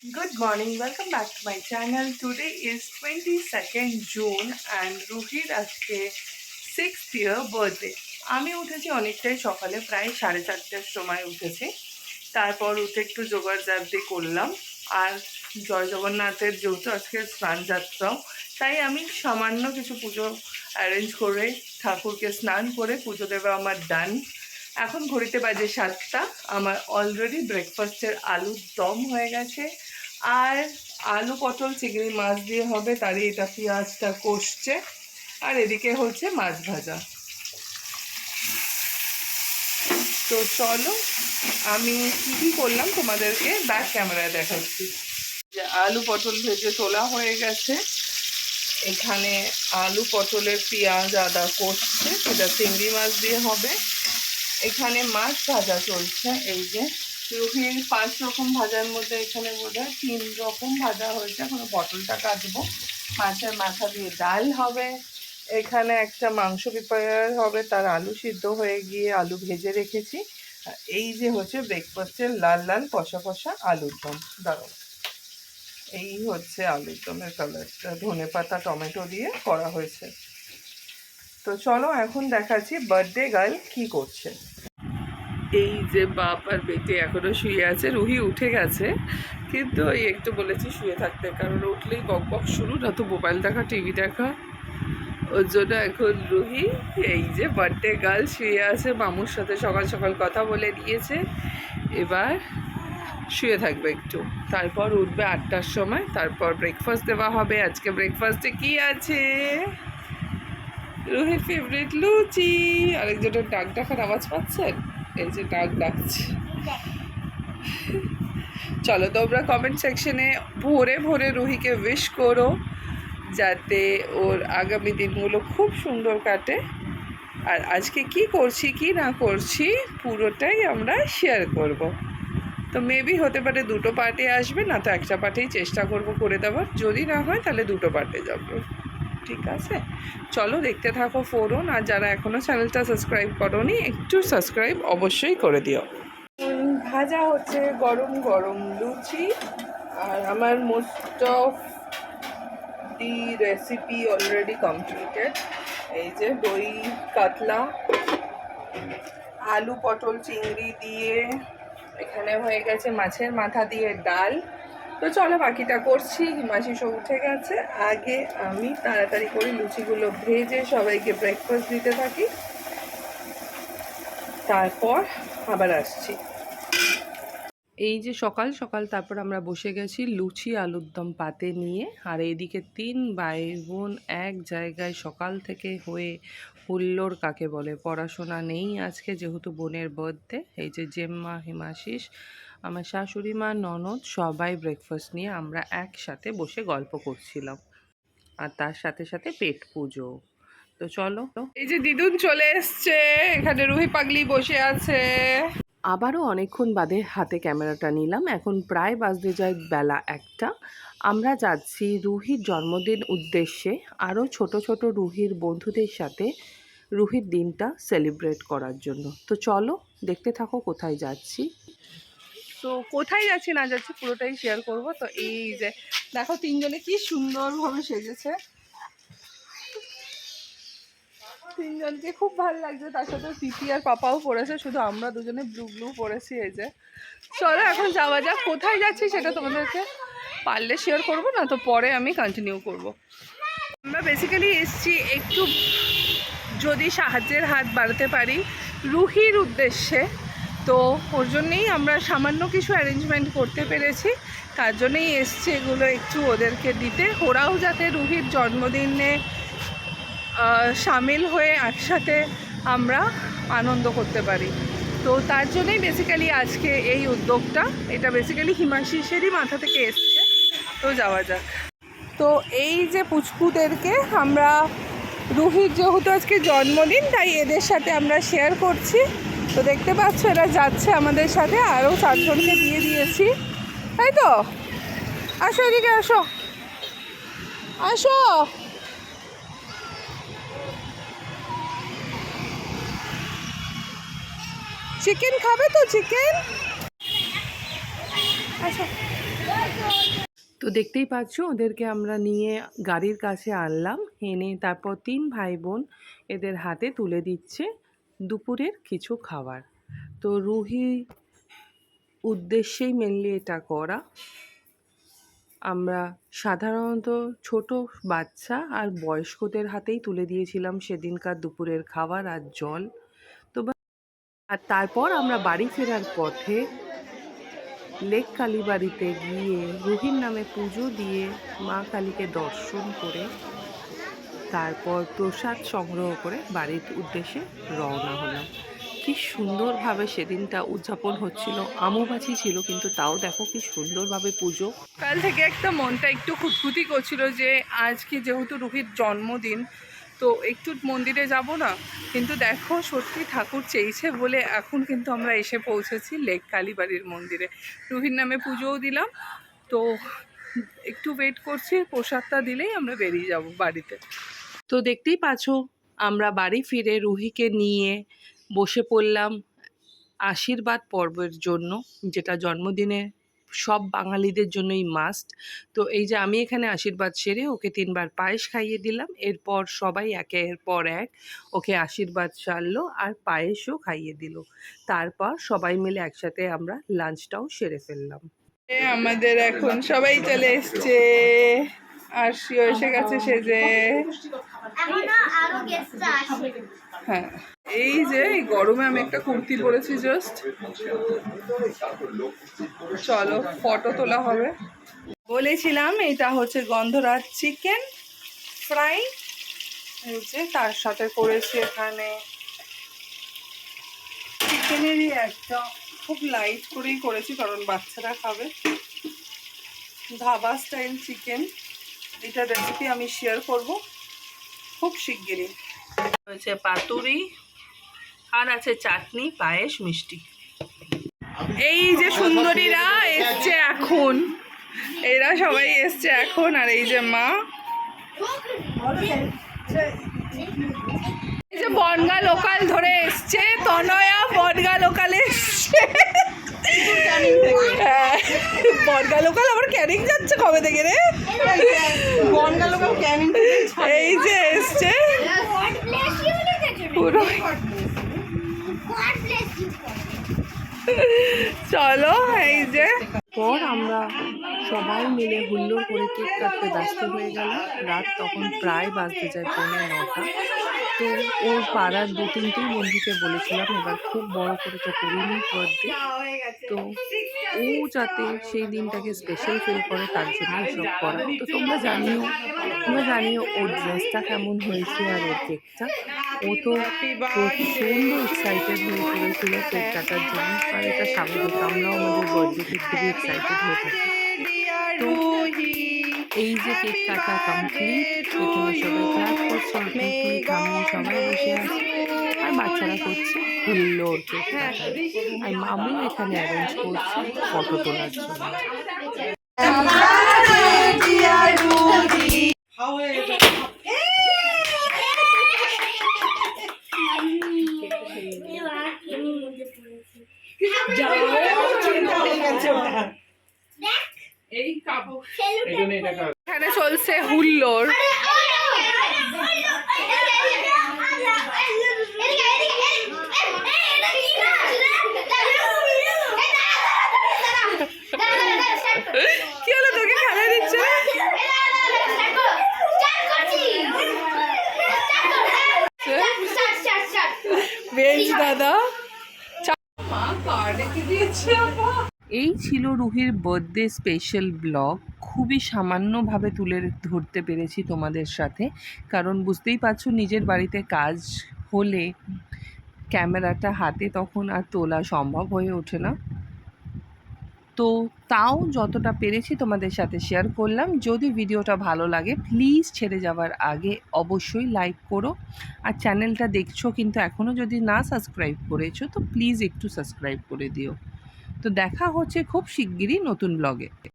Good morning, welcome back to my channel. Today is 22nd June and রুহির আজকে 6th year birthday. আমি উঠেছি অনেকটাই সকালে, প্রায় 4:30টার সময় উঠেছি। তারপর উঠে একটু জোগাড় জার্দি করলাম। আর জয় জগন্নাথের যেহেতু আজকে স্নান যাত্রাও, তাই আমি সামান্য কিছু পুজো অ্যারেঞ্জ করে ঠাকুরকে স্নান করে পুজো দেওয়া আমার ডান। এখন ঘড়িতে বাজে 7টা। আমার অলরেডি ব্রেকফাস্টের আলুর দম হয়ে গেছে, আর আলু পটল চিংড়ি মাছ দিয়ে হবে, তারই এটা পেঁয়াজটা কষছে, আর এদিকে হচ্ছে মাছ ভাজা। তো চলো আমি কী করলাম তোমাদেরকে ব্যাক ক্যামেরায় দেখাচ্ছি। যে আলু পটল ভেজে তোলা হয়ে গেছে, এখানে আলু পটলের পেঁয়াজ আদা কষছে, সেটা চিংড়ি মাছ দিয়ে হবে। এখানে মাছ ভাজা চলছে, এই যে রুহির 5 রকম ভাজার মধ্যে এখানে বোধহয় 3 রকম ভাজা হয়েছে। এখনো পটলটা কাটবো। মাছের মাথা দিয়ে ডাল হবে, এখানে একটা মাংস প্রিপারের হবে, তার আলু সিদ্ধ হয়ে গিয়ে আলু ভেজে রেখেছি। এই যে হচ্ছে ব্রেকফাস্টের লাল লাল কষা কষা আলুর দম। দাঁড়ো, এই হচ্ছে আলুর দমের কালারটা, ধনে পাতা টমেটো দিয়ে করা হয়েছে। তো চলো এখন দেখাচ্ছি বার্থডে গার্ল কি করছে। এই যে বাপ আর বেটে এখনো শুয়ে আছে, রুহি উঠে গেছে, কিন্তু ওই একটু বলেছি শুয়ে থাকতে, কারণ উঠলেই বক বক শুরু, না তো মোবাইল দেখা টিভি দেখা, ওর জন্য এখন রুহি এই যে বার্থডে গার্ল শুয়ে আছে, মামুর সাথে সকাল সকাল কথা বলে নিয়েছে, এবার শুয়ে থাকবে একটু, তারপর উঠবে 8টার সময়, তারপর ব্রেকফাস্ট দেওয়া হবে। আজকে ব্রেকফাস্টে কি আছে? রুহির ফেভারিট লুচি। আরেকজনের ডাক ডাকার আওয়াজ পাচ্ছেন, এই যে ডাক ডাকছে। চলো তোমরা কমেন্ট সেকশনে ভোরে ভোরে রুহিকে উইশ করো, যাতে ওর আগামী দিনগুলো খুব সুন্দর কাটে। আর আজকে কি করছি কি না করছি পুরোটাই আমরা শেয়ার করব। তো মেবি হতে পারে 2টো পার্টে আসবে, না তো একটা পার্টেই চেষ্টা করব করে দেওয়ার, যদি না হয় তাহলে 2টো পার্টে যাবে। ঠিক আছে, চলো দেখতে থাকো ফোরন। আর যারা এখনও চ্যানেলটা সাবস্ক্রাইব করোনি, একটু সাবস্ক্রাইব অবশ্যই করে দিও। ভাজা হচ্ছে গরম গরম লুচি, আর আমার most of the recipe already completed. এই যে দই কাতলা, আলু পটল চিংড়ি দিয়ে, এখানে হয়ে গেছে মাছের মাথা দিয়ে ডাল। তো চলো বাকিটা করছি। হিমাশি সব উঠে গেছে, আগে আমি তাড়াতাড়ি করে লুচিগুলো ভেজে সবাইকে ব্রেকফাস্ট দিতে থাকি, তারপর আবার আসছি। এই যে সকাল সকাল তারপর আমরা বসে গেছি লুচি আলুর দম পাতে নিয়ে, আর এইদিকে 3 ভাই বোন এক জায়গায় সকাল থেকে হয়ে হুল্লোড় কাকে বলে। পড়াশোনা নেই আজকে, যেহেতু বোনের বার্থডে। এই যে জেম্মা, হিমাশিস, আমার শাশুড়ি মা, ননদ, সবাই ব্রেকফাস্ট নিয়ে আমরা একসাথে বসে গল্প করছিলাম, আর তার সাথে সাথে পেট পুজো। তো চলো, এই যে দিদুন চলে এসছে, এখানে রুহি পাগলি বসে আছে। আবারও অনেকক্ষণ বাদে হাতে ক্যামেরাটা নিলাম। এখন প্রায় বাজতে যায় বেলা 1টা। আমরা যাচ্ছি রুহির জন্মদিন উদ্দেশ্যে, আরও ছোট ছোট রুহির বন্ধুদের সাথে রুহির দিনটা সেলিব্রেট করার জন্য। তো চলো দেখতে থাকো কোথায় যাচ্ছি। তো কোথায় যাচ্ছি না যাচ্ছি পুরোটাই শেয়ার করব। তো এই যে দেখো 3জনে কি সুন্দরভাবে সেজেছে, 3জনকে খুব ভালো লাগছে। তার সাথে পিপি আর পাপাও পড়েছে, শুধু আমরা দুজনে ব্লু ব্লু পড়েছি। এই যে চলো এখন যাওয়া যাক। কোথায় যাচ্ছি সেটা তোমাদেরকে পারলে শেয়ার করব, না তো পরে আমি কন্টিনিউ করব। আমরা বেসিক্যালি এসছি একটু যদি সাহায্যের হাত বাড়াতে পারি রুহির উদ্দেশ্যে, তো ওর জন্যেই আমরা সামান্য কিছু অ্যারেঞ্জমেন্ট করতে পেরেছি। তার জন্যই এসছি এগুলো একটু ওদেরকে দিতে, ওরাও যাতে রুহির জন্মদিনে সামিল হয়ে একসাথে আমরা আনন্দ করতে পারি। তো তার জন্যই বেসিক্যালি আজকে এই উদ্যোগটা। এটা বেসিক্যালি হিমাশিসেরই মাথা থেকে এসছে। তো যাওয়া যাক। তো এই যে পুচকুদেরকে আমরা, রুহির যেহেতু আজকে জন্মদিন, তাই এদের সাথে আমরা শেয়ার করছি। তো দেখতে পাচ্ছ এরা যাচ্ছে আমাদের সাথে, আরও 4জনকে দিয়ে দিয়েছি, তাই তো। আসো এদিকে, আসো আসো। চিকেন খাবে তো? চিকেন, আচ্ছা তো দেখতেই পাচ্ছ ওদেরকে আমরা নিয়ে গাড়ির কাছে আনলাম, এনে তারপর 3 ভাই বোন এদের হাতে তুলে দিচ্ছে দুপুরের কিছু খাবার। তো রুহি উদ্দেশ্যেই মেনলি এটা করা। আমরা সাধারণত ছোট বাচ্চা আর বয়স্কদের হাতেই তুলে দিয়েছিলাম সেদিনকার দুপুরের খাবার আর জল। তো আর তারপর আমরা বাড়ি ফেরার পথে লেক কালীবাড়িতে গিয়ে রুহির নামে পুজো দিয়ে মা কালীকে দর্শন করে তারপর প্রসাদ সংগ্রহ করে বাড়ির উদ্দেশ্যে রওনা হলাম। কি সুন্দরভাবে সেদিনটা উদযাপন হচ্ছিল, আমবাছি ছিল কিন্তু তাও দেখো কি সুন্দরভাবে পুজো। কাল থেকে একটা মনটা একটু খুঁতখুতি করছিল যে আজকে যেহেতু রুহির জন্মদিন তো একটু মন্দিরে যাব না, কিন্তু দেখো সত্যি ঠাকুর চেয়েছে বলে এখন কিন্তু আমরা এসে পৌঁছেছি লেক কালীবাড়ির মন্দিরে। রুহির নামে পুজোও দিলাম, তো একটু ওয়েট করছি, প্রসাদটা দিলেই আমরা বেরিয়ে যাব বাড়িতে। তো দেখতেই পাচ্ছ আমরা বাড়ি ফিরে রুহিকে নিয়ে বসে পড়লাম আশীর্বাদ পর্বের জন্য, যেটা জন্মদিনে সব বাঙালিদের জন্যই মাস্ট। তো এই যে আমি এখানে আশীর্বাদ সেরে ওকে 3 বার পায়েস খাইয়ে দিলাম, এরপর সবাই একের পর এক ওকে আশীর্বাদ সারলো আর পায়েসও খাইয়ে দিল। তারপর সবাই মিলে একসাথে আমরা লাঞ্চটাও সেরে ফেললাম। আমাদের এখন সবাই চলে এসছে, আরশিও এসে গেছে সেজে। হ্যাঁ, এই যে এই গরমে আমি একটা কুর্তি পরেছি জাস্ট। চলো ফটো তোলা হবে। বলেছিলাম এটা হচ্ছে গন্ধরাজ চিকেন ফ্রাই, এই যে তার সাথে করেছি এখানে চিকেনেরই একটা খুব লাইট করেই করেছি কারণ বাচ্চারা খাবে, ধাবা স্টাইল চিকেন। এটা রেসিপি আমি শেয়ার করব খুব শিগগিরই। হয়েছে পাতুরি আর আছে চাটনি, পায়েস, মিষ্টি। এই যে সুন্দরীরা এসছে এখন, এরা সবাই এসছে এখন। আর এই যে মা, এই যে বনগা লোকাল ধরে এসছে, তনয়া বনগা লোকালে এসছে। বনগা লোকাল আবার ক্যানিং যাচ্ছে কবে থেকে রে? বনগা লোকাল ক্যানিং এই যে এসছে পুরো। চলো এই যে পর আমরা সবাই মিলে হুল্লোড় করে কেক কাটতে ব্যস্ত হয়ে গেল। রাত তখন প্রায় বাজতে যায় 9:45। তো ওর পাড়ার 2-3টি বন্ধুকে বলেছিলাম এবার খুব বড় করে তো করিনি বার্থডে, তো ও যাতে সেই দিনটাকে স্পেশাল ফিল করে তার জন্য এসব করা। তো তোমরা জানিও ওর ড্রেসটা কেমন হয়েছে আর ওর কেকটা। ও তো প্রচণ্ড এক্সাইটেড হয়ে পড়েছিল কেক কাটার জন্য, আর এটা স্বাভাবিক, আমরাও আমাদের বার্থডেতে খুবই এক্সাইটেড হয়ে থাকি। তো এই যে কেক কাটা কমপ্লিট, এখানে সবাই ক্লাস করছে, সবাই বসে আছে আর বাচ্চারা করছে হুল্লোড় কেক কাটা। আর মামু এখানে অ্যারেঞ্জ করছে ফটো তোলার জন্য। এখানে চলছে হুল্লোড়। কি হলো, তোকে খেলা দিচ্ছে বেশ দাদা। এই ছিল রুহির বার্থডে স্পেশাল ব্লগ। খুবই সামান্যভাবে তুলে ধরতে পেরেছি তোমাদের সাথে, কারণ বুঝতেই পারছো নিজের বাড়িতে কাজ হলে ক্যামেরাটা হাতে তখন আর তোলা সম্ভব হয়ে ওঠে না। তো তাও যতটা পেরেছি তোমাদের সাথে শেয়ার করলাম। যদি ভিডিওটা ভালো লাগে প্লিজ ছেড়ে যাওয়ার আগে অবশ্যই লাইক করো, আর চ্যানেলটা দেখছো কিন্তু এখনও যদি না সাবস্ক্রাইব করেছো তো প্লিজ একটু সাবস্ক্রাইব করে দিও। তো দেখা হচ্ছে খুব শিগগিরই নতুন ব্লগে।